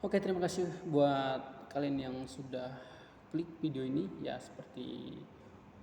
Oke, terima kasih buat kalian yang sudah klik video ini. Ya, seperti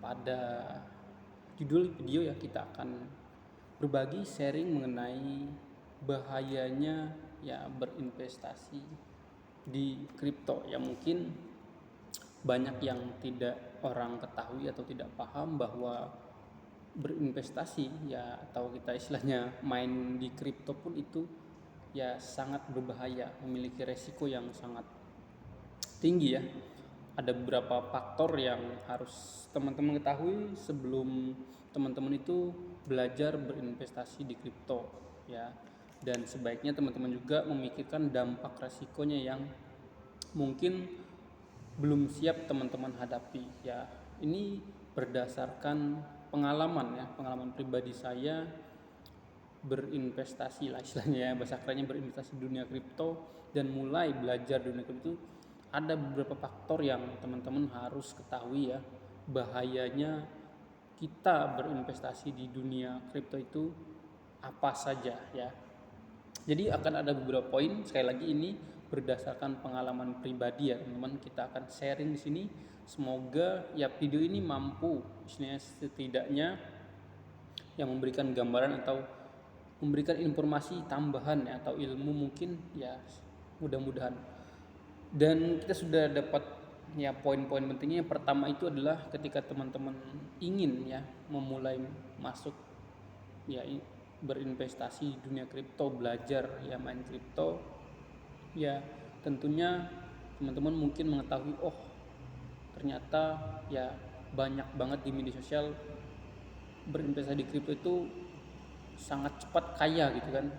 pada judul video ya, kita akan berbagi sharing mengenai bahayanya ya berinvestasi di kripto. Ya, mungkin banyak yang tidak orang ketahui atau tidak paham bahwa berinvestasi ya, atau kita istilahnya main di kripto pun itu ya sangat berbahaya, memiliki resiko yang sangat tinggi ya. Ada beberapa faktor yang harus teman-teman ketahui sebelum teman-teman itu belajar berinvestasi di kripto ya. Dan sebaiknya teman-teman juga memikirkan dampak resikonya yang mungkin belum siap teman-teman hadapi ya. Ini berdasarkan pengalaman ya, pengalaman pribadi saya berinvestasi lah istilahnya ya, bahasa kerennya berinvestasi di dunia kripto dan mulai belajar dunia kripto. Ada beberapa faktor yang teman-teman harus ketahui ya, bahayanya kita berinvestasi di dunia kripto itu apa saja ya. Jadi akan ada beberapa poin, sekali lagi ini berdasarkan pengalaman pribadi ya teman-teman, kita akan sharing di sini. Semoga ya video ini mampu istilahnya setidaknya yang memberikan gambaran atau memberikan informasi tambahan ya, atau ilmu mungkin ya, mudah-mudahan. Dan kita sudah dapat ya poin-poin pentingnya. Yang pertama itu adalah ketika teman-teman ingin ya memulai masuk ya berinvestasi di dunia kripto, belajar ya main kripto ya, tentunya teman-teman mungkin mengetahui ternyata ya banyak banget di media sosial berinvestasi di kripto itu sangat cepat kaya gitu kan,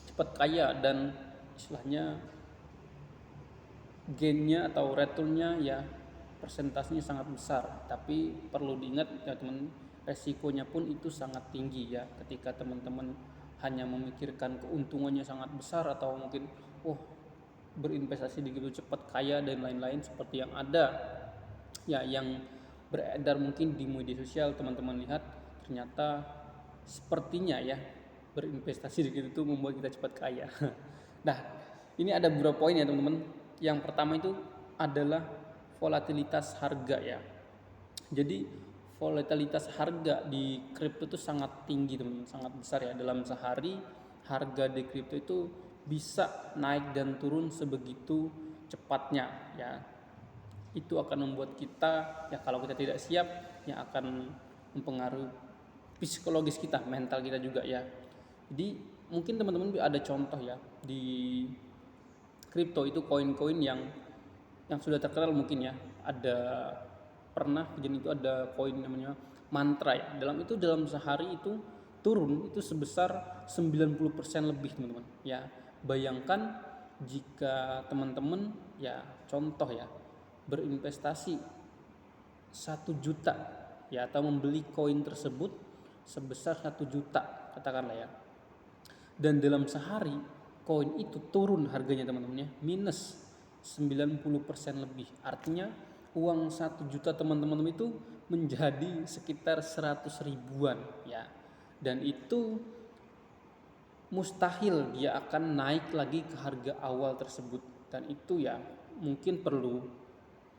cepat kaya, dan istilahnya gainnya atau returnnya ya persentasenya sangat besar. Tapi perlu diingat ya teman, resikonya pun itu sangat tinggi ya ketika teman-teman hanya memikirkan keuntungannya sangat besar atau mungkin berinvestasi di gitu cepat kaya dan lain-lain seperti yang ada ya, yang beredar mungkin di media sosial. Teman-teman lihat ternyata sepertinya ya berinvestasi di gitu itu membuat kita cepat kaya. Nah, ini ada beberapa poin ya teman-teman. Yang pertama itu adalah volatilitas harga ya. Jadi volatilitas harga di kripto itu sangat tinggi teman-teman, sangat besar ya. Dalam sehari harga di kripto itu bisa naik dan turun sebegitu cepatnya ya. Itu akan membuat kita ya, kalau kita tidak siap ya, akan mempengaruhi psikologis kita, mental kita juga ya. Jadi mungkin teman-teman ada contoh ya di kripto itu, koin-koin yang sudah terkenal mungkin ya. Ada pernah kejadian itu, ada koin namanya mantra ya. Dalam sehari itu turun itu sebesar 90% lebih teman-teman. Ya, bayangkan jika teman-teman ya contoh ya berinvestasi 1 juta ya, atau membeli koin tersebut sebesar 1 juta katakanlah ya, dan dalam sehari koin itu turun harganya teman-teman ya, minus 90% lebih. Artinya uang 1 juta teman-teman itu menjadi sekitar 100 ribuan ya. Dan itu mustahil dia akan naik lagi ke harga awal tersebut. Dan itu ya mungkin perlu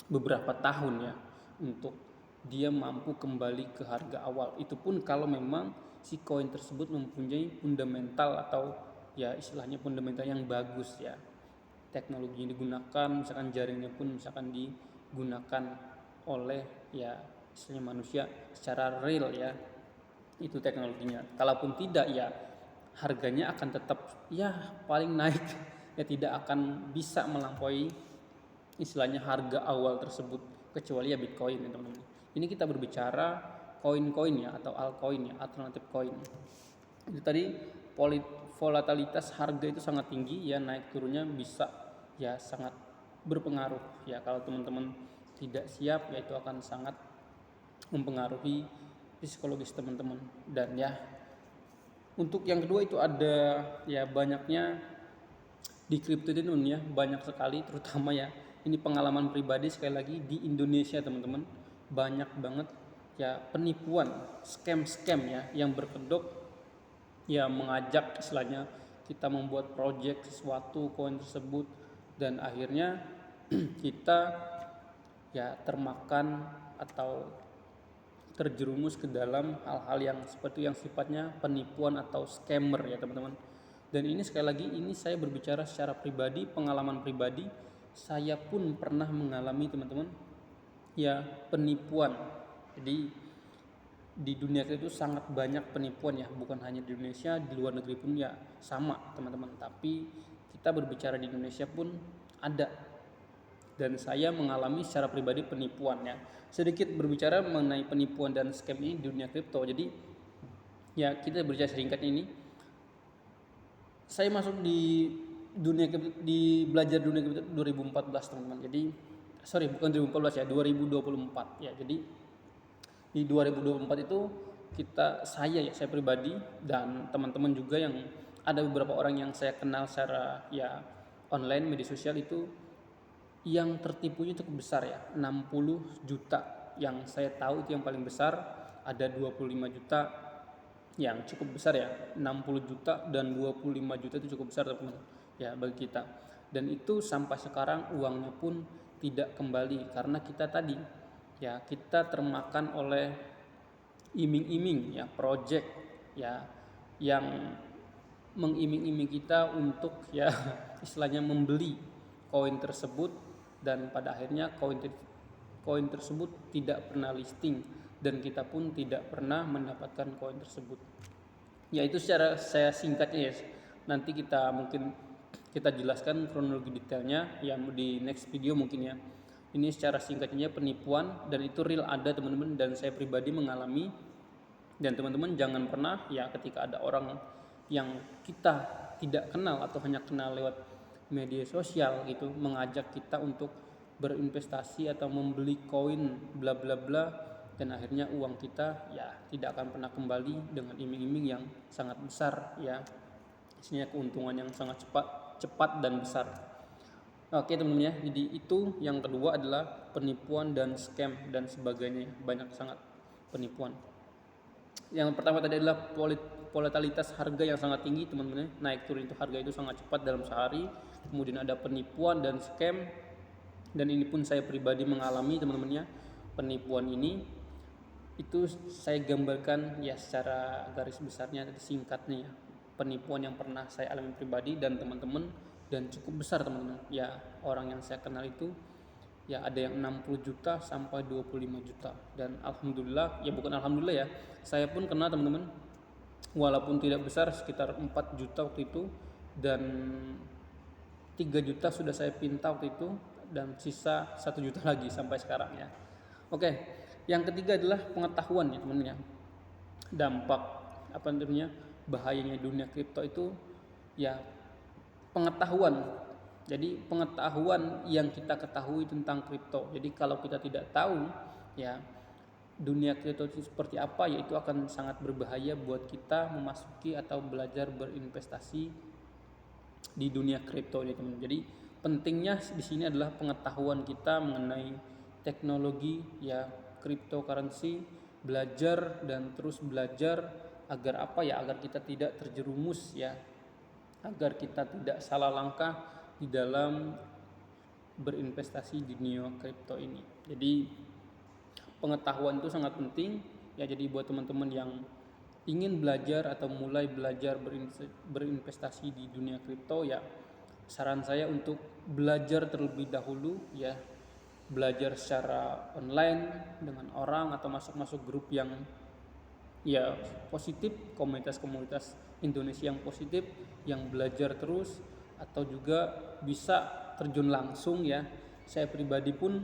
beberapa tahun ya untuk dia mampu kembali ke harga awal. Itu pun kalau memang si koin tersebut mempunyai fundamental atau ya istilahnya fundamental yang bagus ya. Teknologi yang digunakan, misalkan jaringnya pun misalkan digunakan oleh ya istilahnya manusia secara real ya, itu teknologinya. Kalaupun tidak ya harganya akan tetap ya paling naik ya, tidak akan bisa melampaui istilahnya harga awal tersebut, kecuali ya Bitcoin ya teman-teman. Ini kita berbicara koin-koin ya, atau altcoin ya, alternatif koin. Itu tadi volatilitas harga itu sangat tinggi ya, naik turunnya bisa ya sangat berpengaruh ya. Kalau teman-teman tidak siap ya itu akan sangat mempengaruhi psikologis teman-teman. Dan ya untuk yang kedua itu ada ya banyaknya di kripto ini ya, banyak sekali, terutama ya ini pengalaman pribadi sekali lagi di Indonesia teman-teman, banyak banget ya penipuan, scam ya yang berkedok ya, mengajak istilahnya kita membuat project sesuatu koin tersebut dan akhirnya kita ya termakan atau terjerumus ke dalam hal-hal yang seperti yang sifatnya penipuan atau scammer ya teman-teman. Dan ini sekali lagi ini saya berbicara secara pribadi, pengalaman pribadi, saya pun pernah mengalami teman-teman ya penipuan. Jadi di dunia itu sangat banyak penipuan ya, bukan hanya di Indonesia, di luar negeri pun ya sama teman-teman. Tapi kita berbicara di Indonesia pun ada, dan saya mengalami secara pribadi penipuan ya. Sedikit berbicara mengenai penipuan dan scam ini di dunia kripto. Jadi ya kita berbicara singkat ini, saya masuk di dunia di belajar dunia kripto 2014 teman-teman. Jadi bukan 2014 ya, 2024 ya. Jadi di 2024 itu saya pribadi dan teman-teman juga yang ada beberapa orang yang saya kenal secara ya online media sosial itu yang tertipunya cukup besar ya, 60 juta yang saya tahu itu yang paling besar, ada 25 juta yang cukup besar ya, 60 juta dan 25 juta itu cukup besar teman-teman ya bagi kita. Dan itu sampai sekarang uangnya pun tidak kembali karena kita tadi ya kita termakan oleh iming-iming ya project ya yang mengiming-iming kita untuk ya istilahnya membeli koin tersebut, dan pada akhirnya koin tersebut tidak pernah listing dan kita pun tidak pernah mendapatkan koin tersebut. Ya itu secara saya singkatnya ya. Nanti kita jelaskan kronologi detailnya ya di next video mungkin ya. Ini secara singkatnya penipuan, dan itu real ada teman-teman, dan saya pribadi mengalami. Dan teman-teman jangan pernah ya ketika ada orang yang kita tidak kenal atau hanya kenal lewat media sosial gitu mengajak kita untuk berinvestasi atau membeli koin bla bla bla, dan akhirnya uang kita ya tidak akan pernah kembali dengan iming-iming yang sangat besar ya. Isinya keuntungan yang sangat cepat dan besar. Oke teman-teman ya, jadi itu yang kedua adalah penipuan dan scam dan sebagainya, banyak sangat penipuan. Yang pertama tadi adalah volatilitas harga yang sangat tinggi teman-teman, naik turun itu harga itu sangat cepat dalam sehari. Kemudian ada penipuan dan scam, dan ini pun saya pribadi mengalami teman-teman ya. Penipuan ini itu saya gambarkan ya secara garis besarnya singkatnya ya. Penipuan yang pernah saya alami pribadi dan teman-teman, dan cukup besar teman-teman ya. Orang yang saya kenal itu ya ada yang 60 juta sampai 25 juta, dan alhamdulillah ya, bukan alhamdulillah ya, saya pun kena teman-teman, walaupun tidak besar, sekitar 4 juta waktu itu, dan 3 juta sudah saya pinta waktu itu, dan sisa 1 juta lagi sampai sekarang ya. Oke, yang ketiga adalah pengetahuan ya teman-teman ya. Dampak bahayanya dunia kripto itu ya pengetahuan. Jadi pengetahuan yang kita ketahui tentang kripto. Jadi kalau kita tidak tahu ya dunia kripto itu seperti apa, ya itu akan sangat berbahaya buat kita memasuki atau belajar berinvestasi di dunia kripto ya teman. Jadi pentingnya di sini adalah pengetahuan kita mengenai teknologi ya cryptocurrency, belajar dan terus belajar agar agar kita tidak terjerumus ya, agar kita tidak salah langkah di dalam berinvestasi di dunia kripto ini. Jadi pengetahuan itu sangat penting ya. Jadi buat teman-teman yang ingin belajar atau mulai belajar berinvestasi di dunia kripto ya, saran saya untuk belajar terlebih dahulu ya. Belajar secara online dengan orang atau masuk grup yang ya positif, komunitas-komunitas Indonesia yang positif, yang belajar terus, atau juga bisa terjun langsung ya. Saya pribadi pun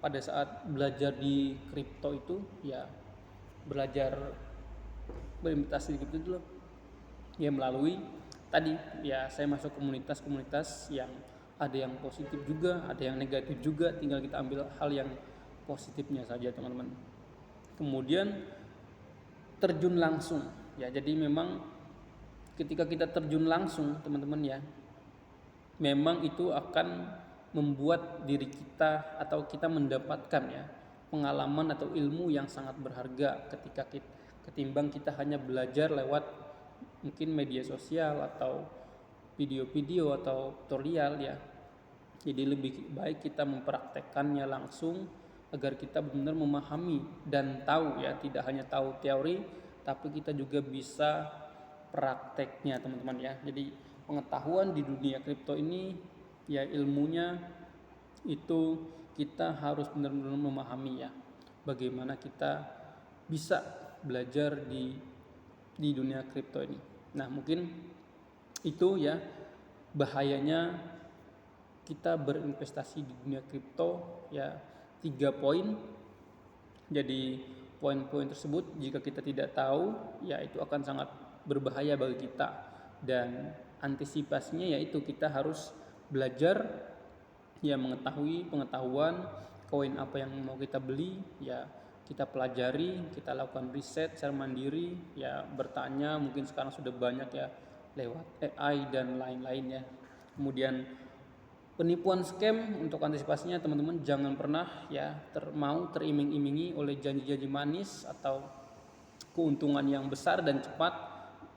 pada saat belajar di kripto itu ya belajar berinvestasi di kripto dulu ya melalui tadi ya saya masuk komunitas-komunitas yang ada yang positif juga, ada yang negatif juga, tinggal kita ambil hal yang positifnya saja teman-teman. Kemudian terjun langsung ya. Jadi memang ketika kita terjun langsung teman-teman ya, memang itu akan membuat diri kita atau kita mendapatkan ya pengalaman atau ilmu yang sangat berharga ketimbang kita hanya belajar lewat mungkin media sosial atau video-video atau tutorial ya. Jadi lebih baik kita mempraktekkannya langsung agar kita benar-benar memahami dan tahu ya, tidak hanya tahu teori tapi kita juga bisa prakteknya teman-teman ya. Jadi pengetahuan di dunia kripto ini ya, ilmunya itu kita harus benar-benar memahami ya, bagaimana kita bisa belajar di dunia kripto ini. Nah, mungkin itu ya bahayanya kita berinvestasi di dunia kripto ya, 3 poin. Jadi poin-poin tersebut jika kita tidak tahu ya itu akan sangat berbahaya bagi kita, dan antisipasinya yaitu kita harus belajar ya, mengetahui pengetahuan koin apa yang mau kita beli ya, kita pelajari, kita lakukan riset secara mandiri ya, bertanya, mungkin sekarang sudah banyak ya lewat AI dan lain-lainnya. Kemudian penipuan scam, untuk antisipasinya teman-teman jangan pernah ya mau teriming-imingi oleh janji-janji manis atau keuntungan yang besar dan cepat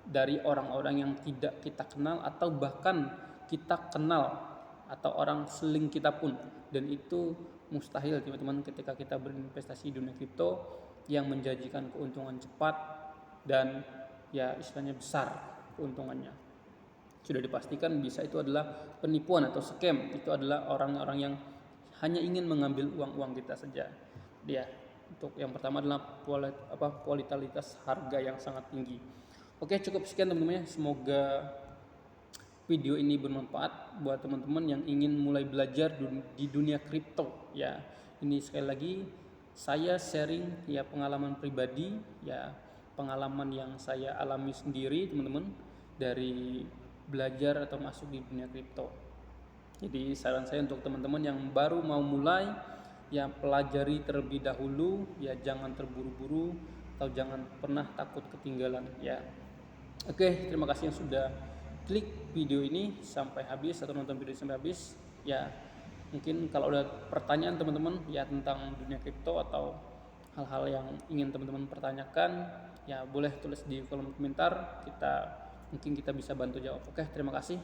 dari orang-orang yang tidak kita kenal atau bahkan kita kenal atau orang seling kita pun, dan itu mustahil teman-teman ketika kita berinvestasi di dunia kripto yang menjanjikan keuntungan cepat dan ya istilahnya besar keuntungannya. Sudah dipastikan bisa itu adalah penipuan atau scam. Itu adalah orang-orang yang hanya ingin mengambil uang-uang kita saja. Dia untuk yang pertama adalah volatilitas harga yang sangat tinggi. Oke, cukup sekian teman-teman ya. Semoga video ini bermanfaat buat teman-teman yang ingin mulai belajar di dunia kripto ya. Ini sekali lagi saya sharing ya pengalaman pribadi ya, pengalaman yang saya alami sendiri teman-teman dari belajar atau masuk di dunia kripto. Jadi saran saya untuk teman-teman yang baru mau mulai ya, pelajari terlebih dahulu ya, jangan terburu-buru atau jangan pernah takut ketinggalan ya. Oke, terima kasih yang sudah klik video ini sampai habis atau nonton video sampai habis ya. Mungkin kalau ada pertanyaan teman-teman ya tentang dunia kripto atau hal-hal yang ingin teman-teman pertanyakan ya, boleh tulis di kolom komentar, mungkin kita bisa bantu jawab. Oke, terima kasih.